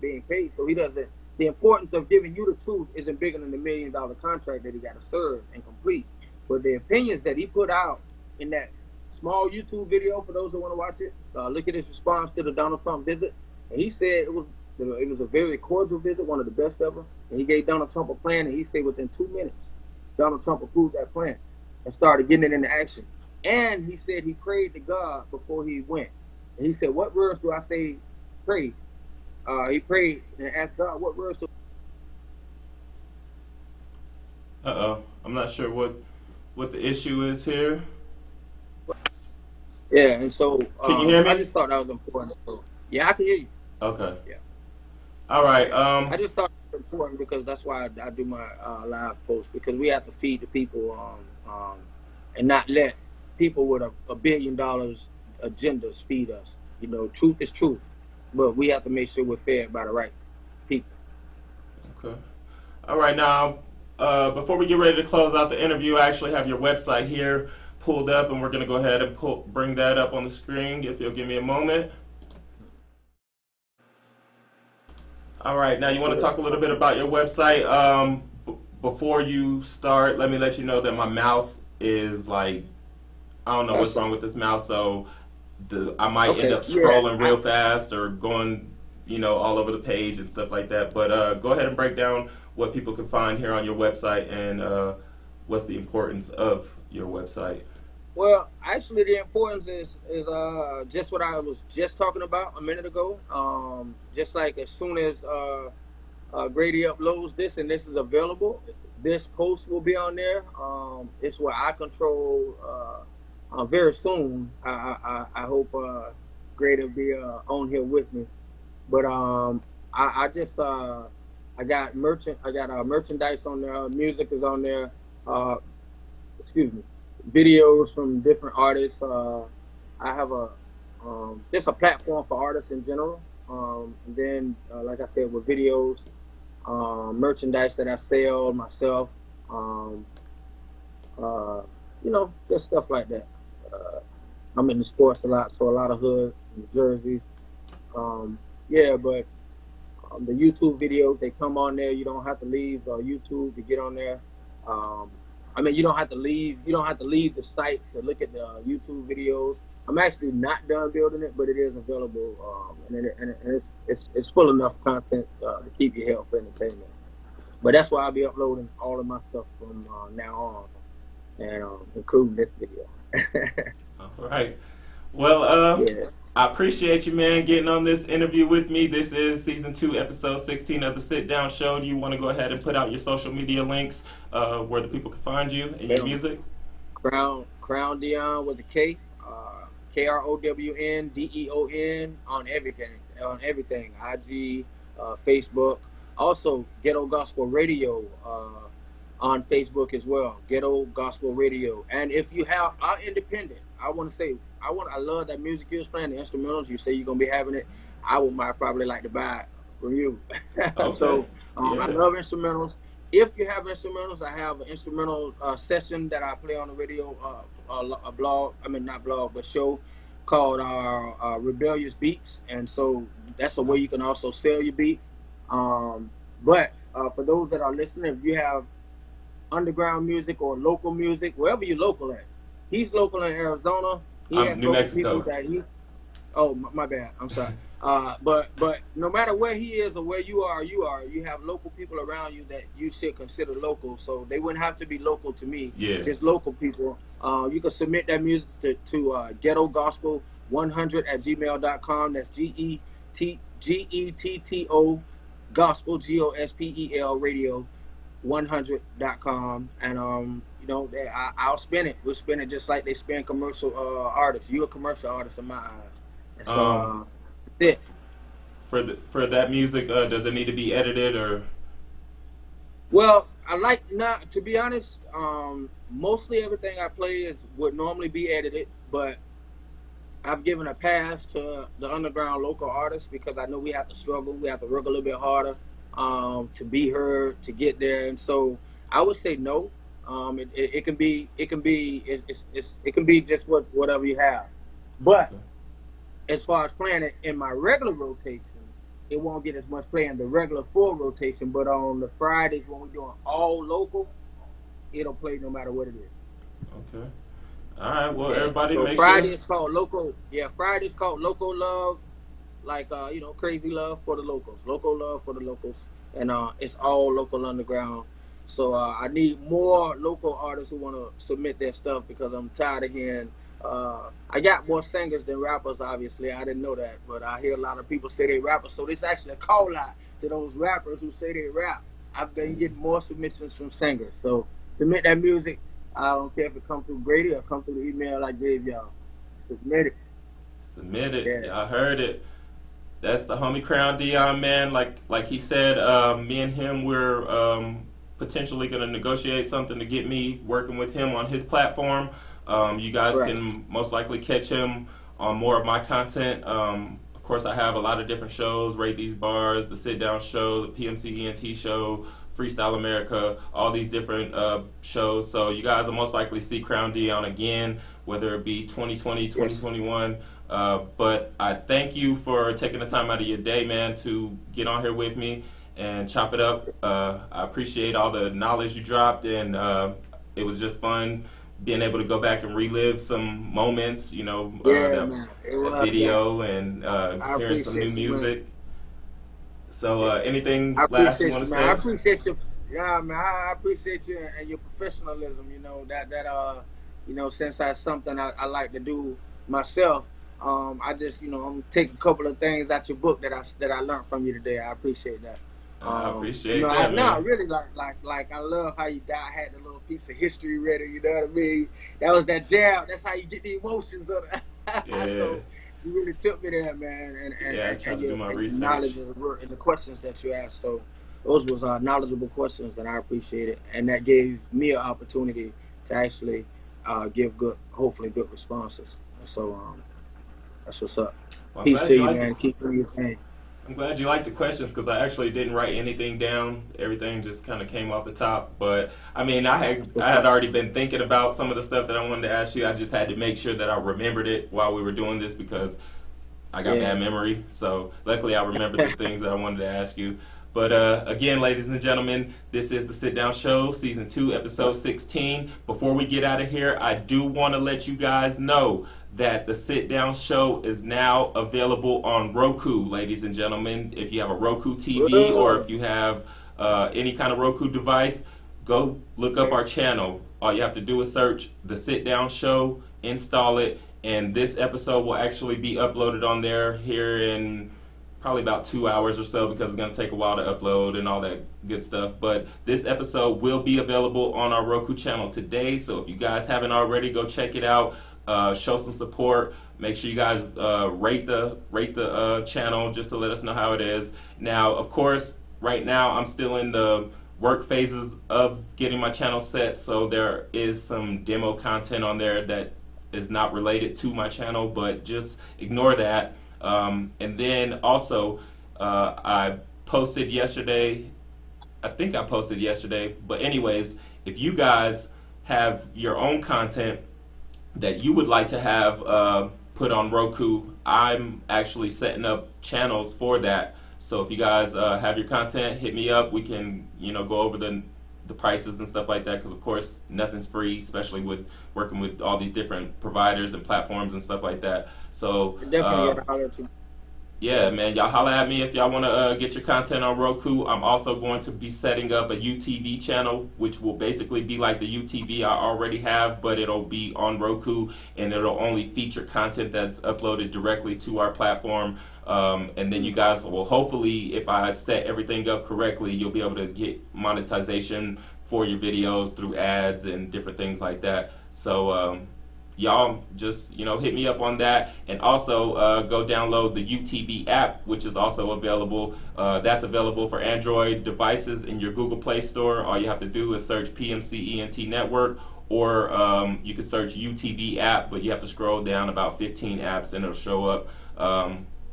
being paid. So he doesn't. The importance of giving you the truth isn't bigger than the $1 million contract that he got to serve and complete. But the opinions that he put out in that small YouTube video, for those who want to watch it, look at his response to the Donald Trump visit. And he said it was a very cordial visit, one of the best ever. And he gave Donald Trump a plan, and he said within 2 minutes, Donald Trump approved that plan and started getting it into action. And he said he prayed to God before he went. And he said, what words do I say pray? He prayed and asked God, what words do I'm not sure what the issue is here. Yeah, and so can you hear me? I just thought that was important. So, yeah, I can hear you. Okay. Yeah. All right. I just thought it was important because that's why I do my live post, because we have to feed the people and not let people with a $1 billion agendas feed us. You know, truth is truth, but we have to make sure we're fed by the right people. Okay. All right. Now, before we get ready to close out the interview, I actually have your website here pulled up, and we're going to go ahead and bring that up on the screen if you'll give me a moment. All right, now you want to talk a little bit about your website. Before you start, let me let you know that my mouse is like, I don't know what's wrong with this mouse, so I might end up scrolling real fast or going, all over the page and stuff like that. But go ahead and break down what people can find here on your website and what's the importance of your website. Well, actually, the importance is just what I was just talking about a minute ago. Just like as soon as Grady uploads this and this is available, this post will be on there. It's what I control very soon. I hope Grady will be on here with me. But I got merchandise on there. Music is on there. Videos from different artists. I have just a platform for artists in general. And then, like I said, with videos, merchandise that I sell myself, just stuff like that. I'm in the sports a lot, so a lot of hood and jerseys. Yeah, but the YouTube videos, they come on there. You don't have to leave YouTube to get on there. Um, I mean, you don't have to leave. You don't have to leave the site to look at the YouTube videos. I'm actually not done building it, but it is available, and it's full enough content to keep your health entertainment. But that's why I'll be uploading all of my stuff from now on, and including this video. All right. Well, Yeah. I appreciate you, man, getting on this interview with me. This is season 2, episode 16 of the Sit Down Show. Do you want to go ahead and put out your social media links where the people can find you and your music? Krown Deon with a K, KROWNDEON on everything, IG, Facebook. Also, Ghetto Gospel Radio on Facebook as well. Ghetto Gospel Radio. And if you are independent, I love that music you was playing, the instrumentals. You say you're gonna be having it. I would probably like to buy it from you. Okay. So Yeah. I love instrumentals. If you have instrumentals, I have an instrumental session that I play on the radio, a blog. I mean, not blog, but show called Rebellious Beats. And so that's a way you can also sell your beats. But for those that are listening, if you have underground music or local music, wherever you're local at. He's local in Arizona. He has New Mexico. Oh, my bad. I'm sorry. But no matter where he is or where you are, you have local people around you that you should consider local. So they wouldn't have to be local to me. Yeah. Just local people. You can submit that music to Ghetto Gospel 100@gmail.com. That's GETTO Gospel GOSPEL Radio 100.com. And I'll spin it. We'll spin it just like they spin commercial artists. You're a commercial artist in my eyes. And so that's it. For that music, does it need to be edited or? Well, to be honest, mostly everything I play would normally be edited, but I've given a pass to the underground local artists because I know we have to struggle. We have to work a little bit harder to be heard, to get there. And so I would say no. It can be just whatever you have. But as far as playing it in my regular rotation, it won't get as much play in the regular full rotation. But on the Fridays when we're doing all local, it'll play no matter what it is. Okay. All right. Well, everybody, so make Friday sure. is called local. Yeah, Friday's called local love, like crazy love for the locals, local love for the locals, and it's all local underground. So I need more local artists who want to submit their stuff because I'm tired of hearing. I got more singers than rappers, obviously. I didn't know that, but I hear a lot of people say they rappers. So this actually a call out to those rappers who say they rap. I've been getting more submissions from singers. So submit that music. I don't care if it comes through Grady or come through the email I gave y'all. Submit it. Submit it. Yeah. I heard it. That's the homie Krown Deon, man. Like he said, me and him, we're potentially going to negotiate something to get me working with him on his platform. You guys can most likely catch him on more of my content. Of course, I have a lot of different shows, Rate These Bars, The Sit Down Show, the PMC ENT Show, Freestyle America, all these different shows. So you guys will most likely see Krown Deon again, whether it be 2020, 2021. But I thank you for taking the time out of your day, man, to get on here with me and chop it up. I appreciate all the knowledge you dropped, and it was just fun being able to go back and relive some moments, that video and hearing some new music. So anything last you want to say? I appreciate you. Yeah, man, I appreciate you and your professionalism. Since that's something I like to do myself. I just, I'm taking a couple of things out your book that I learned from you today. I appreciate that. I appreciate that, man. I really like I love how you had the little piece of history ready. You know what I mean? That was that jab. That's how you get the emotions of it. Yeah. So you really took me there, man. And your knowledge and the questions that you asked. So those was knowledgeable questions, and I appreciate it. And that gave me an opportunity to actually give hopefully good responses. So that's what's up. Well, peace to you, man. Keep doing your thing. I'm glad you liked the questions because I actually didn't write anything down. Everything just kind of came off the top. But I mean, I had already been thinking about some of the stuff that I wanted to ask you. I just had to make sure that I remembered it while we were doing this because I got bad memory. So luckily, I remembered the things that I wanted to ask you. But again, ladies and gentlemen, this is the Sit Down Show, Season 2, Episode 16. Before we get out of here, I do want to let you guys know that the Sit Down Show is now available on Roku, ladies and gentlemen. If you have a Roku TV or if you have any kind of Roku device, go look up our channel. All you have to do is search the Sit Down Show, install it, and this episode will actually be uploaded on there here in probably about 2 hours or so because it's going to take a while to upload and all that good stuff. But this episode will be available on our Roku channel today. So if you guys haven't already, go check it out. Show some support. Make sure you guys rate the channel just to let us know how it is. Now, of course, right now I'm still in the work phases of getting my channel set. So there is some demo content on there that is not related to my channel, but just ignore that. And then also, I posted yesterday, I think I posted yesterday, but anyways, if you guys have your own content that you would like to have put on Roku, I'm actually setting up channels for that. So if you guys have your content, hit me up. We can, go over the prices and stuff like that, because of course nothing's free, especially with working with all these different providers and platforms and stuff like that. So yeah, man, y'all holla at me if y'all want to get your content on Roku. I'm also going to be setting up a UTV channel, which will basically be like the UTV I already have, but it'll be on Roku, and it'll only feature content that's uploaded directly to our platform. And then you guys will hopefully, if I set everything up correctly, you'll be able to get monetization for your videos through ads and different things like that. So y'all just hit me up on that, and also go download the UTV app, which is also available. That's available for Android devices in your Google Play Store. All you have to do is search PMCENT Network, or you can search UTV app, but you have to scroll down about 15 apps and it'll show up.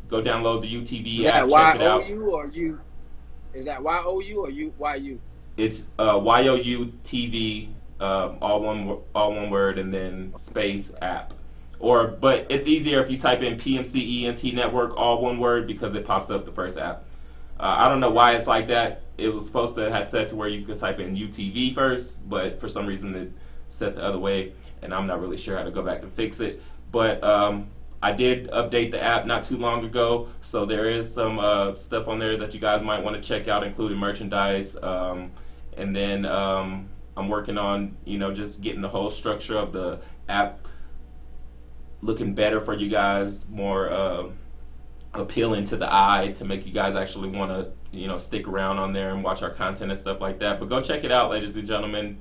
Go download the UTV app, check it out. Y-O-U or you? Is that Y-O-U or Y-U? It's Y-O-U TV, all one word, and then space app. But it's easier if you type in PMCENT Network, all one word, because it pops up the first app. I don't know why it's like that. It was supposed to have said to where you could type in UTV first, but for some reason it set the other way, and I'm not really sure how to go back and fix it. But I did update the app not too long ago, so there is some stuff on there that you guys might want to check out, including merchandise. And then I'm working on, just getting the whole structure of the app looking better for you guys, more appealing to the eye, to make you guys actually want to, stick around on there and watch our content and stuff like that. But go check it out, ladies and gentlemen,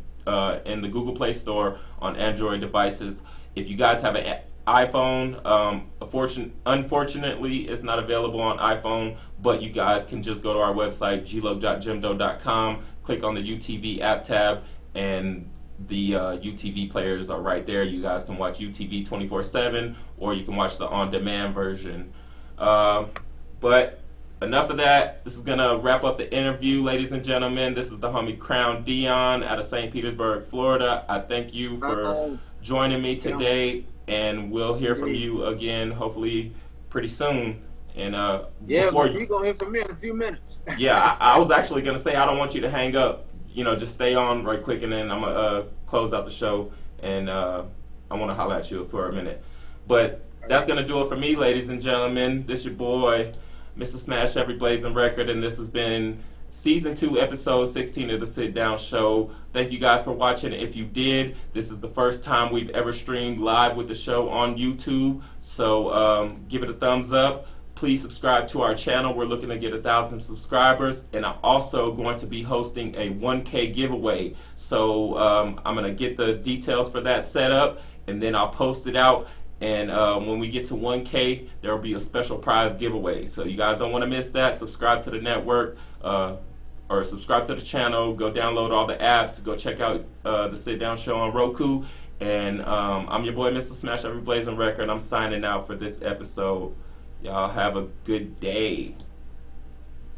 in the Google Play Store on Android devices. If you guys have an iPhone, unfortunately it's not available on iPhone, but you guys can just go to our website, glog.jimdo.com, click on the UTV app tab, and the UTV players are right there. You guys can watch UTV 24/7, or you can watch the on-demand version. But enough of that. This is going to wrap up the interview, ladies and gentlemen. This is the homie Krown Deon out of St. Petersburg, Florida. I thank you for joining me today, and we'll hear from you again hopefully pretty soon. And you're going to hear from me in a few minutes. Yeah, I was actually going to say, I don't want you to hang up. Just stay on right quick, and then I'm going to close out the show, and I want to holler at you for a minute. But that's going to do it for me, ladies and gentlemen. This your boy, Mr. Smash Every Blazing Record, and this has been Season 2, Episode 16 of The Sit Down Show. Thank you guys for watching. If you did, this is the first time we've ever streamed live with the show on YouTube, so give it a thumbs up. Please subscribe to our channel. We're looking to get 1,000 subscribers, and I'm also going to be hosting a 1K giveaway. So I'm going to get the details for that set up, and then I'll post it out. And when we get to 1K, there will be a special prize giveaway. So you guys don't want to miss that. Subscribe to the network, or subscribe to the channel. Go download all the apps. Go check out the Sit Down Show on Roku. And I'm your boy, Mr. Smash Every Blazing Record. I'm signing out for this episode. Y'all have a good day.